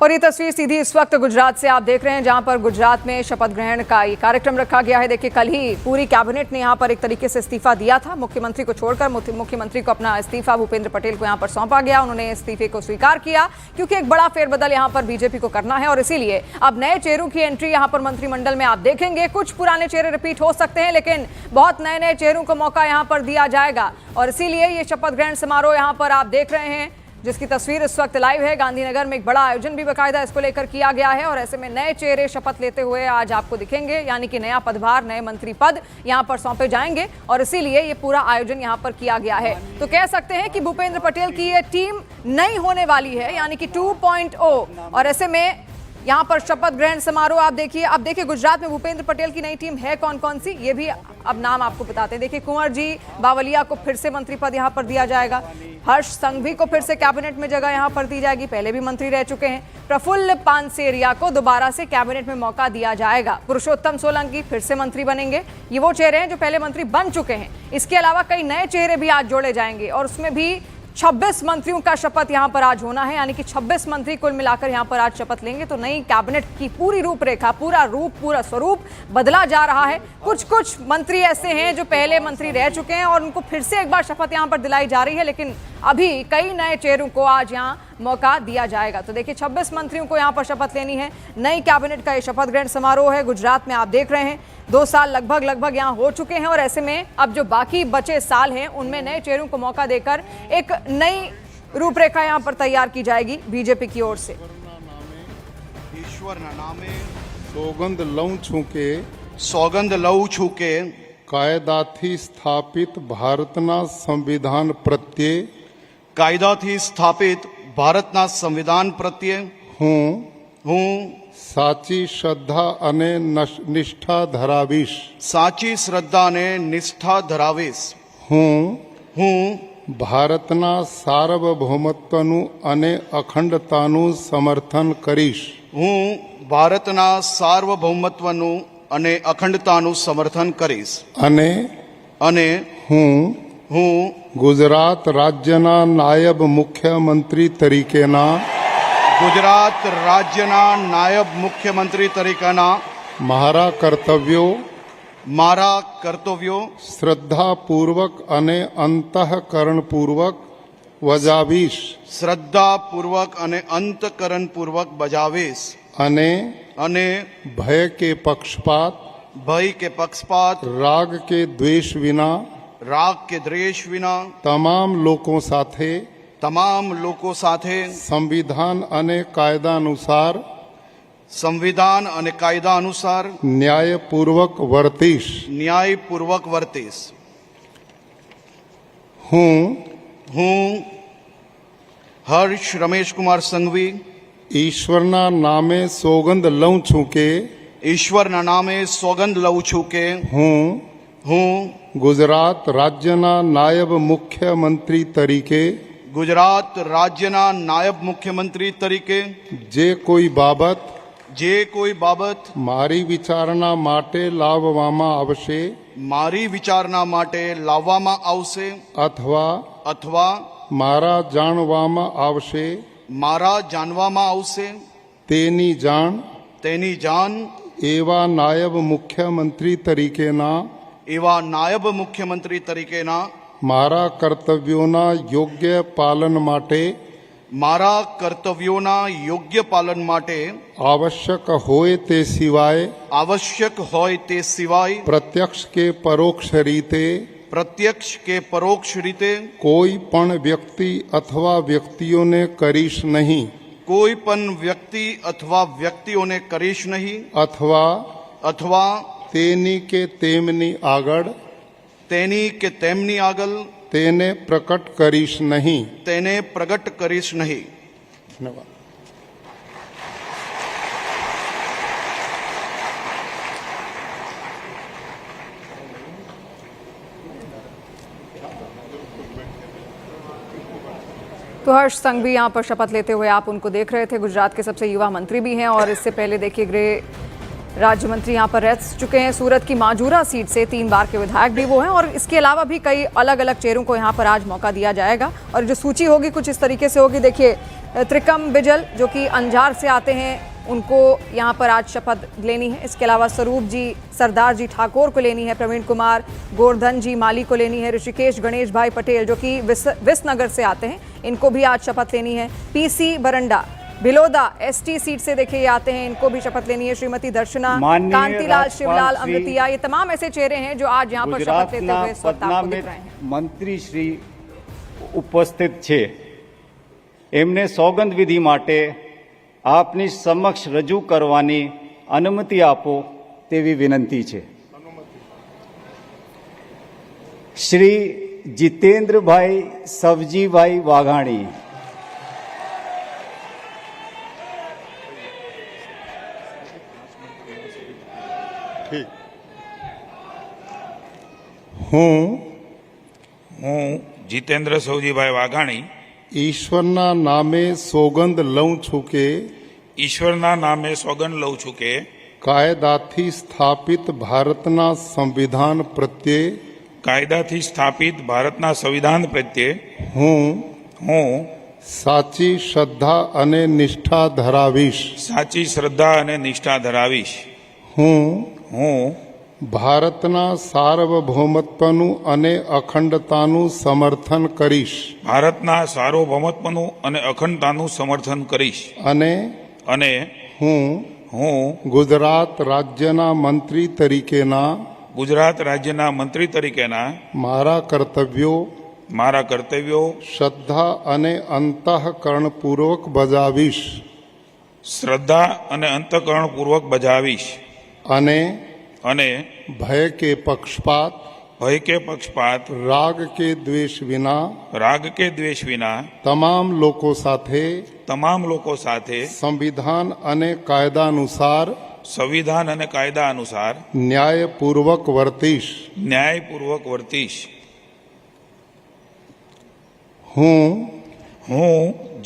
और ये तस्वीर सीधी इस वक्त गुजरात से आप देख रहे हैं, जहां पर गुजरात में शपथ ग्रहण का ये कार्यक्रम रखा गया है। देखिए, कल ही पूरी कैबिनेट ने यहां पर एक तरीके से इस्तीफा दिया था। मुख्यमंत्री को छोड़कर मुख्यमंत्री को अपना इस्तीफा भूपेंद्र पटेल को यहां पर सौंपा गया। उन्होंने इस्तीफे को स्वीकार किया क्योंकि एक बड़ा फेरबदल यहां पर बीजेपी को करना है और इसीलिए अब नए चेहरों की एंट्री यहां पर मंत्रिमंडल में आप देखेंगे। कुछ पुराने चेहरे रिपीट हो सकते हैं, लेकिन बहुत नए नए चेहरों को मौका यहां पर दिया जाएगा और इसीलिए ये शपथ ग्रहण समारोह यहां पर आप देख रहे हैं, जिसकी तस्वीर इस वक्त लाइव है। गांधीनगर में एक बड़ा आयोजन भी बाकायदा इसको लेकर किया गया है और ऐसे में नए चेहरे शपथ लेते हुए आज आपको दिखेंगे, यानी कि नया पदभार, नए मंत्री पद यहां पर सौंपे जाएंगे और इसीलिए ये पूरा आयोजन यहां पर किया गया है। तो कह सकते हैं कि भूपेंद्र पटेल की ये टीम नई होने वाली है, यानी कि 2.0। और ऐसे में यहाँ पर शपथ ग्रहण समारोह आप देखिए। अब देखिए, गुजरात में भूपेंद्र पटेल की नई टीम है कौन कौन सी, ये भी अब नाम आपको बताते हैं। देखिए, कुंवर जी बावलिया को फिर से मंत्री पद यहाँ पर दिया जाएगा। हर्ष संघवी को फिर से कैबिनेट में जगह यहाँ पर दी जाएगी, पहले भी मंत्री रह चुके हैं। प्रफुल्ल पानसेरिया को दोबारा से कैबिनेट में मौका दिया जाएगा। पुरुषोत्तम सोलंकी फिर से मंत्री बनेंगे। ये वो चेहरे हैं जो पहले मंत्री बन चुके हैं। इसके अलावा कई नए चेहरे भी आज जोड़े जाएंगे और उसमें भी 26 मंत्रियों का शपथ यहां पर आज होना है, यानी कि 26 मंत्री कुल मिलाकर यहां पर आज शपथ लेंगे। तो नई कैबिनेट की पूरी रूपरेखा, पूरा रूप, पूरा स्वरूप बदला जा रहा है। कुछ मंत्री ऐसे हैं जो पहले मंत्री रह चुके हैं और उनको फिर से एक बार शपथ यहां पर दिलाई जा रही है, लेकिन अभी कई नए चेहरों को आज यहां मौका दिया जाएगा। तो देखिए, 26 मंत्रियों को यहां पर शपथ लेनी है। नई कैबिनेट का ये शपथ ग्रहण समारोह है। गुजरात में आप देख रहे हैं 2 साल लगभग यहाँ हो चुके हैं और ऐसे में अब जो बाकी बचे साल हैं उनमें नए चेहरों को मौका देकर एक नई रूपरेखा यहाँ पर तैयार की जाएगी बीजेपी की ओर से। ईश्वर नामे સોગંદ લઉં છું કે કાયદાથી સ્થાપિત ભારતના સંવિધાન પ્રત્યે સંવિધાન પ્રત્યે હું સાચી શ્રદ્ધા અને નિષ્ઠા ધરાવીશ. સાચી શ્રદ્ધા અને નિષ્ઠા ધરાવીશ. હું ભારતના સાર્વભૌમત્વનું અને અખંડતાનું સમર્થન કરીશ. હું ભારતના સાર્વભૌમત્વનું અને અખંડતાનું સમર્થન કરીશ. અને હું ગુજરાત રાજ્યના નાયબ મુખ્યમંત્રી તરીકેના ગુજરાત રાજ્યના નાયબ મુખ્યમંત્રી તરીકેના મારા કર્તવ્યો શ્રદ્ધાપૂર્વક અને અંતઃકરણપૂર્વક બજાવીશ. શ્રદ્ધાપૂર્વક અને અંતઃકરણપૂર્વક બજાવીશ. અને ભય કે પક્ષપાત રાગ કે દ્વેષ વિના તમામ લોકો સાથે સંવિધાન અને કાયદા અનુસાર ન્યાયપૂર્વક વર્તીશ. હું હર્ષ રમેશ કુમાર સંઘવી ઈશ્વરના નામે સોગંદ લઉં છું કે હું ગુજરાત રાજ્યના નાયબ મુખ્યમંત્રી તરીકે જે કોઈ બાબત મારી વિચારણા માટે લાવવામાં આવશે અથવા મારા જાણવામાં આવશે તેની જાણ એવા નાયબ મુખ્યમંત્રી તરીકેના મારા કર્તવ્યોના યોગ્ય પાલન માટે આવશ્યક હોય તે સિવાય પ્રત્યક્ષ કે પરોક્ષ રીતે કોઈ પણ વ્યક્તિ અથવા વ્યક્તિઓને કરીશ નહીં. અથવા તેની કે તેમની આગળ તેને પ્રગટ કરીશ નહીં. ધન્યવાદ. तो हर्ष संघवी यहाँ पर शपथ लेते हुए आप उनको देख रहे थे। गुजरात के सबसे युवा मंत्री भी हैं और इससे पहले देखिए गृह राज्य मंत्री यहाँ पर रह चुके हैं। सूरत की माजूरा सीट से 3 बार के विधायक भी वो हैं और इसके अलावा भी कई अलग अलग चेहरों को यहाँ पर आज मौका दिया जाएगा। और जो सूची होगी कुछ इस तरीके से होगी। देखिए, त्रिकम बिजल जो कि अंजार से आते हैं, उनको यहाँ पर आज शपथ लेनी है। इसके अलावा स्वरूप जी सरदार जी ठाकुर को लेनी है, प्रवीण कुमार गोवर्धन जी माली को लेनी है, ऋषिकेश गणेश भाई पटेल जो कि विसनगर से आते हैं, इनको भी आज शपथ लेनी है। पीसी बरंडा बिलोदा एसटी सीट से देखिए ये आते हैं, इनको भी शपथ लेनी है। श्रीमती दर्शना, कांतिलाल, शिवलाल, अमृतिया, ये तमाम ऐसे चेहरे हैं जो आज यहाँ पर शपथ लेते हुए इस वक्त आपको दिख रहे हैं। मंत्री श्री उपस्थित છે, એમને સોગંદ વિધિ માટે આપની સમક્ષ રજૂ કરવાની અનુમતિ આપો તેવી વિનંતી છે। શ્રી જીતેન્દ્રભાઈ સવજીભાઈ વાઘાણી, હું જીતેન્દ્ર સૌજીભાઈ વાઘાણી ઈશ્વરના નામે સોગંદ લઉં છું કે ઈશ્વરના નામે સોગંદ લઉં છું કે કાયદાથી સ્થાપિત ભારતના સંવિધાન પ્રત્યે કાયદાથી સ્થાપિત ભારતના સંવિધાન પ્રત્યે હું હું સાચી શ્રદ્ધા અને નિષ્ઠા ધરાવીશ। સાચી શ્રદ્ધા અને નિષ્ઠા ધરાવીશ। હું હું ભારતના સાર્વભૌમત્વનું અને અખંડતાનું સમર્થન કરીશ ભારતના સાર્વભૌમત્વનું અને અખંડતાનું સમર્થન કરીશ અને અને હું હું ગુજરાત રાજ્યના મંત્રી તરીકેના ગુજરાત રાજ્યના મંત્રી તરીકેના મારા કર્તવ્યો શ્રદ્ધા અને અંતઃકરણપૂર્વક બજાવીશ શ્રદ્ધા અને અંતઃકરણપૂર્વક બજાવીશ અને અને ભય કે પક્ષપાત ભય કે પક્ષપાત રાગ કે દ્વેષ વિના રાગ કે દ્વેષ વિના તમામ લોકો સાથે સંવિધાન અને કાયદા અનુસાર ન્યાયપૂર્વક વર્તીશ। હું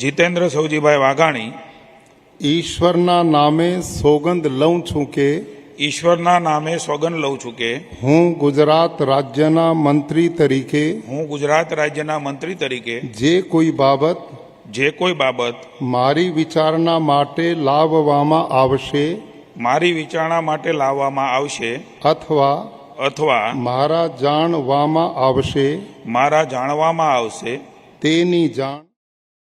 જીતેન્દ્ર સૌજીભાઈ વાઘાણી ઈશ્વરના નામે સોગંદ લઉં છું કે ઈશ્વરના નામે સોગંદ લઉં છું કે હું ગુજરાત રાજ્યના મંત્રી તરીકે જે કોઈ બાબત મારી વિચારણા માટે લાવવામાં આવશે અથવા મારા જાણવામાં આવશે તેની જાણ